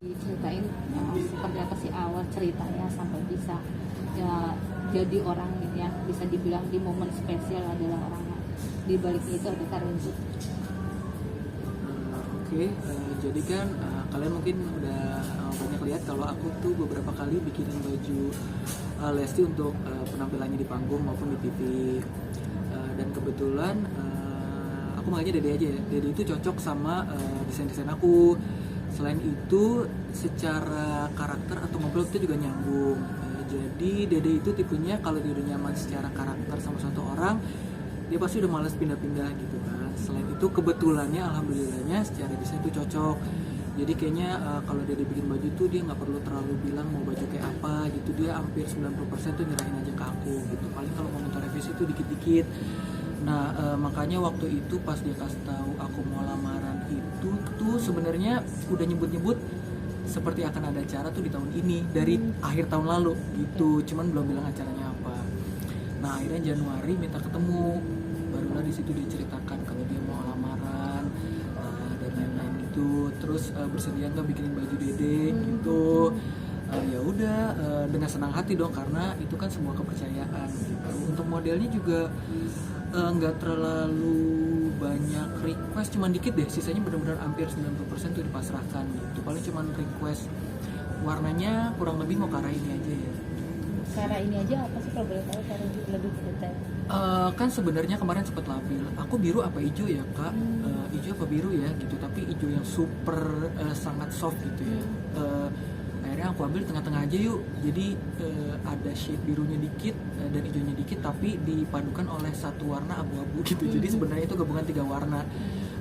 Diceritain seperti apa sih awal ceritanya sampai bisa ya jadi orang gitu ya, bisa dibilang di momen spesial adalah orang di balik itu ada Karenzi. Oke, jadi kan kalian mungkin udah banyak lihat kalau aku tuh beberapa kali bikinin baju Lesti untuk penampilannya di panggung maupun di TV. Dan kebetulan aku manggilnya Dede aja ya. Dede itu cocok sama desain-desain aku. Selain itu secara karakter atau ngobrol itu juga nyambung. Jadi Dede itu tipenya kalau dia udah nyaman secara karakter sama satu orang, dia pasti udah malas pindah-pindah gitu kan. Selain itu kebetulannya alhamdulillahnya secara desain itu cocok. Jadi kayaknya kalau Dede bikin baju tuh dia nggak perlu terlalu bilang mau baju kayak apa gitu. Dia hampir 90% tuh nyerahin aja ke aku gitu. Paling kalau mau minta revisi tuh dikit-dikit. Nah makanya waktu itu pas dia kasih tahu aku mau lamaran itu tuh sebenarnya udah nyebut-nyebut seperti akan ada acara tuh di tahun ini dari akhir tahun lalu gitu, cuman belum bilang acaranya apa. Nah akhirnya Januari minta ketemu, barulah di situ dia ceritakan kalau dia mau lamaran dan lain-lain gitu. Terus bersedia nggak bikinin baju Dede gitu. Ya udah dengan senang hati dong karena itu kan semua kepercayaan gitu. Untuk modelnya juga nggak terlalu banyak request, cuman dikit deh, sisanya benar-benar hampir 90% tuh dipasrahkan gitu. Paling cuman request warnanya kurang lebih mau ke arah ini aja ya. Ke arah ini aja apa sih kalau boleh tahu Karenzi lebih detail? Kan sebenarnya kemarin sempat labil, aku biru apa hijau ya kak, hijau apa biru ya gitu, tapi hijau yang super sangat soft gitu ya. Akhirnya aku ambil tengah-tengah aja yuk, jadi ada shade birunya dikit dan hijaunya dikit tapi dipadukan oleh satu warna abu-abu gitu. Jadi sebenarnya itu gabungan 3 warna.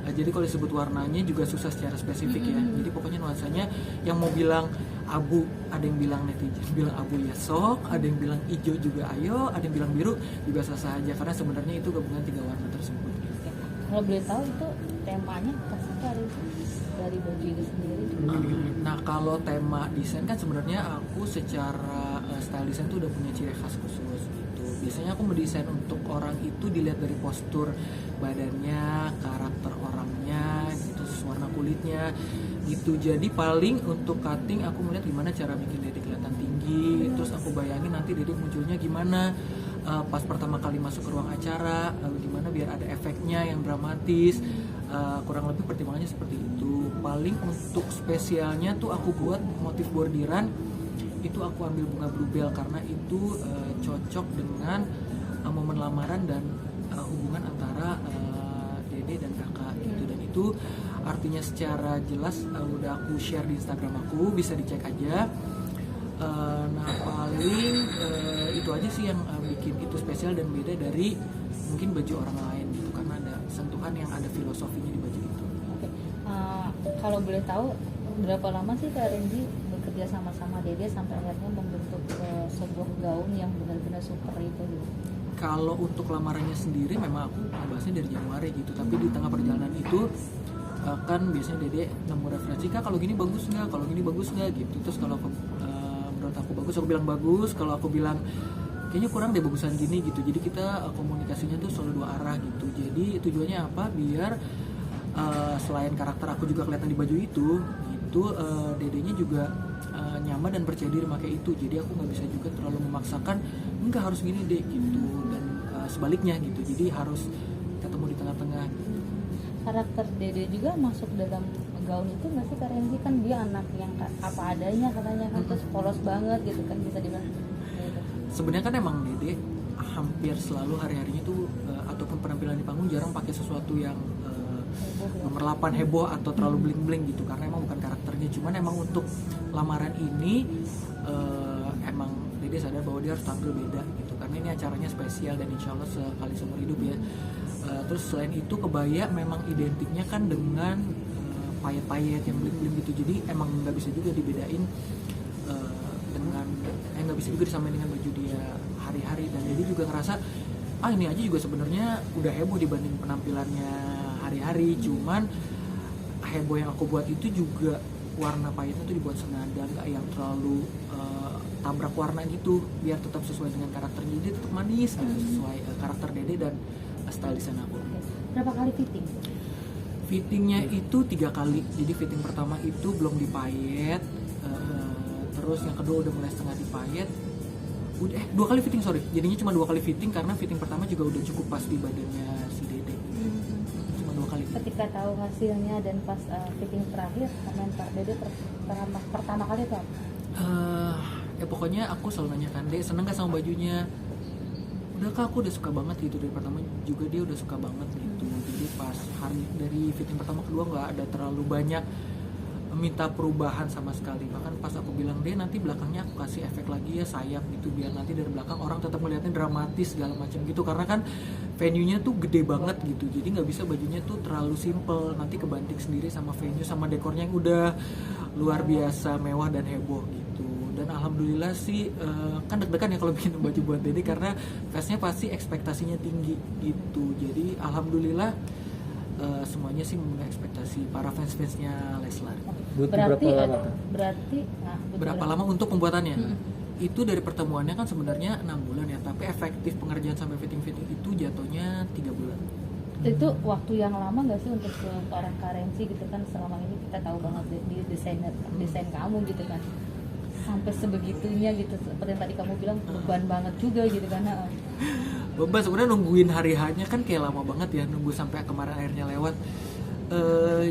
Jadi kalau disebut warnanya juga susah secara spesifik ya. Jadi pokoknya nuansanya yang mau bilang abu, ada yang bilang netizen bilang abu ya sok, ada yang bilang hijau juga ayo, ada yang bilang biru juga sah-sah aja karena sebenarnya itu gabungan 3 warna tersebut. Kalau boleh tahu itu temanya apa sih Karenzi dari baju itu sendiri? Nah kalau tema desain kan sebenarnya aku secara style desain tuh udah punya ciri khas khusus gitu. Biasanya aku mendesain untuk orang itu dilihat dari postur badannya, karakter orangnya, gitu, warna kulitnya gitu. Jadi paling untuk cutting aku melihat gimana cara bikin Dede kelihatan tinggi, terus aku bayangin nanti Dede munculnya gimana pas pertama kali masuk ke ruang acara, gimana biar ada efeknya yang dramatis. Kurang lebih pertimbangannya seperti itu. Paling untuk spesialnya tuh aku buat motif bordiran itu aku ambil bunga bluebell karena itu cocok dengan momen lamaran dan hubungan antara Dede dan kakak gitu. Dan itu artinya secara jelas udah aku share di Instagram aku, bisa dicek aja. Nah paling itu aja sih yang bikin itu spesial dan beda dari mungkin baju orang lain gitu, karena ada sentuhan yang ada filosofinya di baju itu. Oke. Kalau boleh tahu berapa lama sih Karenzi bekerja sama Dede sampai akhirnya membentuk sebuah gaun yang benar-benar super itu gitu? Kalau untuk lamarannya sendiri memang aku bahasnya dari Januari gitu, tapi di tengah perjalanan itu kan biasanya Dede nemu referensi, kak kalau gini bagus nggak, kalau gini bagus nggak gitu. Terus kalau menurut aku bagus, aku bilang bagus. Kalau aku bilang kayaknya kurang deh bagusan gini gitu. Jadi kita komunikasinya tuh selalu 2 arah gitu. Jadi tujuannya apa? Biar selain karakter aku juga kelihatan di baju itu gitu, Dedenya juga nyaman dan percaya diri pakai itu. Jadi aku nggak bisa juga terlalu memaksakan enggak harus gini deh gitu, dan sebaliknya gitu. Jadi harus ketemu di tengah-tengah gitu. Karakter Dede juga masuk dalam gaun itu nggak sih Karenzi? Kan dia anak yang apa adanya katanya kan, terus polos banget gitu kan, bisa dibilang gitu. Sebenarnya kan emang Dede hampir selalu hari-harinya tuh ataupun penampilan di panggung jarang pakai sesuatu yang nomor 8 heboh atau terlalu bling-bling gitu, karena emang bukan karakternya. Cuman emang untuk lamaran ini emang Dede sadar bahwa dia harus tampil beda gitu, karena ini acaranya spesial dan insya Allah sekali seumur hidup ya. Terus selain itu kebaya memang identiknya kan dengan payet-payet yang bling-bling gitu, jadi emang nggak bisa juga dibedain dengan nggak bisa juga disamain dengan baju dia hari-hari. Dan jadi juga ngerasa ini aja juga sebenarnya udah heboh dibanding penampilannya hari-hari. Cuman heboh yang aku buat itu juga warna payetnya tuh dibuat senada, nggak yang terlalu tabrak warna gitu, biar tetap sesuai dengan karakternya. Jadi tetap manis gitu, sesuai karakter Dede dan style desain aku. Berapa kali fitting? Fittingnya itu 3 kali. Jadi fitting pertama itu belum dipayet, terus yang kedua udah mulai setengah dipayet. Udah 2 kali fitting, sorry. Jadinya cuma 2 kali fitting karena fitting pertama juga udah cukup pas di badannya si Dede. Cuma 2 kali. Ketika tahu hasilnya dan pas fitting terakhir, komentar Dede pertama kali itu apa? Ya pokoknya aku selalu nanyakan, Dek seneng gak sama bajunya? Udah Kak, aku udah suka banget gitu. Dari pertama juga dia udah suka banget gitu. Jadi pas hari dari fitting pertama kedua nggak ada terlalu banyak minta perubahan sama sekali. Bahkan pas aku bilang, Dek nanti belakangnya aku kasih efek lagi ya sayap gitu, biar nanti dari belakang orang tetap melihatnya dramatis segala macam gitu. Karena kan venue-nya tuh gede banget gitu, jadi nggak bisa bajunya tuh terlalu simple, nanti kebanting sendiri sama venue sama dekornya yang udah luar biasa mewah dan heboh gitu. Dan alhamdulillah sih kan deg-degan ya kalau bikin baju buat Dede karena fansnya pasti ekspektasinya tinggi gitu. Jadi alhamdulillah semuanya sih memenuhi ekspektasi para fans-fansnya Leslar. Berapa lama untuk pembuatannya? Itu dari pertemuannya kan sebenarnya 6 bulan ya, tapi efektif pengerjaan sampai fitting-fitting itu jatuhnya 3 bulan. Itu waktu yang lama nggak sih untuk seorang Karenzi gitu kan? Selama ini kita tahu banget di desain kamu gitu kan, sampai sebegitunya gitu, seperti yang tadi kamu bilang beban banget juga gitu kan? Beban sebenarnya, nungguin hari hanya kan kayak lama banget ya, nunggu sampai kemarin akhirnya lewat.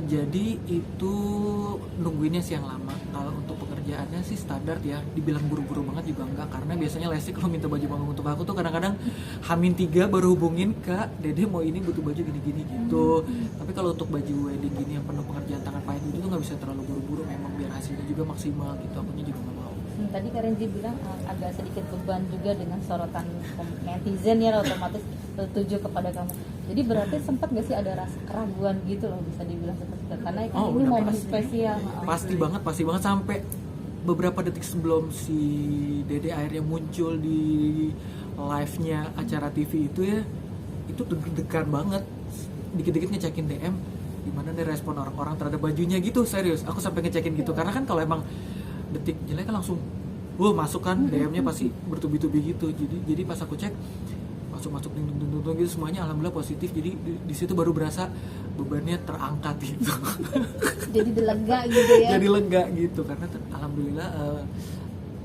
Jadi itu nungguinnya sih yang lama. Kalau untuk pekerjaannya sih standar ya, dibilang buru-buru banget juga enggak, karena biasanya Lesti kalau minta baju panggung untuk aku tuh kadang-kadang H-3 baru hubungin, Kak Dede mau ini butuh baju gini-gini gitu. Tapi kalau untuk baju wedding gini yang penuh pengerjaan tangan payet itu tuh nggak bisa terlalu buru-buru, memang biar hasilnya juga maksimal gitu, akunya juga nggak mau. Tadi Karenzi bilang agak sedikit beban juga dengan sorotan netizen ya, otomatis tertuju kepada kamu. Jadi berarti sempat nggak sih ada rasa keraguan gitu loh, bisa dibilang seperti itu, karena ini momen spesial. Pasti banget sampai beberapa detik sebelum si Dede akhirnya muncul di live-nya acara TV itu ya, itu deg-degan banget. Dikit-dikit ngecekin DM gimana deh respon orang-orang terhadap bajunya gitu, serius. Aku sampai ngecekin gitu karena kan kalau emang detik jelek kan langsung masuk kan DM-nya pasti bertubi-tubi gitu. Jadi pas aku cek masuk dung gitu semuanya alhamdulillah positif. Jadi di situ baru berasa bebannya terangkat gitu. Jadi lega gitu ya. Jadi lega gitu karena alhamdulillah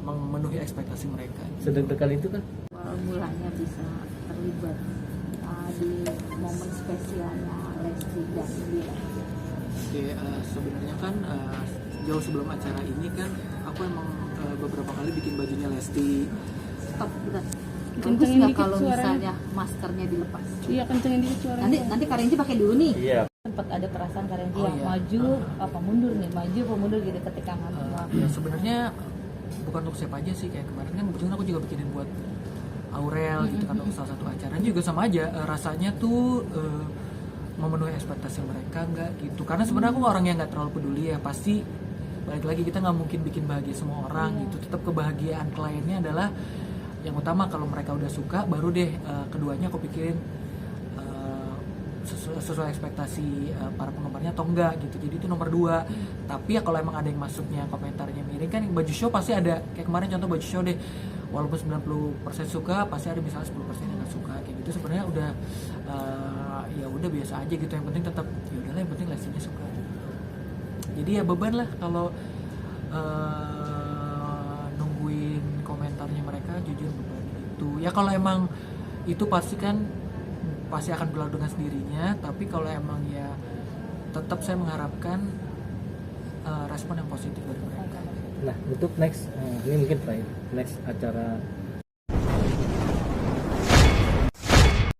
memenuhi ekspektasi mereka. Sedeg-degan itu kan Mulanya bisa terlibat di momen spesialnya Lesti dan Dede. Oke, sebenarnya kan jauh sebelum acara ini kan aku emang beberapa kali bikin bajunya Lesti. Stop, berat. Bagus Kencengin nggak dikit kalau suaranya. misalnya maskernya dilepas? Iya, kencengin dikit suaranya. Nanti Karenzi pakai dulu nih. iya. Sempat ada perasaan Karenzi Oh, yang iya. maju apa mundur nih, maju apa mundur gitu ketika ngambil. Ya sebenarnya bukan untuk siapa aja sih, kayak kemarin kan kebetulan aku juga bikinin buat Aurel gitu kan, untuk salah satu acara juga sama aja rasanya tuh memenuhi ekspektasi mereka nggak gitu. Karena sebenarnya aku orang yang nggak terlalu peduli ya, pasti balik lagi kita nggak mungkin bikin bahagia semua orang gitu. Tetap kebahagiaan kliennya adalah yang utama. Kalau mereka udah suka baru deh keduanya aku pikirin sesuai ekspektasi para penggemarnya atau enggak gitu. Jadi itu nomor 2. Tapi ya kalau emang ada yang masuknya komentarnya miring kan, baju show pasti ada. Kayak kemarin contoh baju show deh, walaupun 90% suka pasti ada misalnya 10% yang nggak suka kayak gitu. Sebenarnya udah ya udah biasa aja gitu. Yang penting tetap ya udahlah, yang penting Lestinya suka. Jadi ya beban lah kalau nungguin komentarnya mereka, jujur beban itu. Ya kalau emang itu pasti akan berlalu dengan sendirinya, tapi kalau emang ya tetap saya mengharapkan respon yang positif dari mereka. Nah, untuk next ini mungkin terakhir, next acara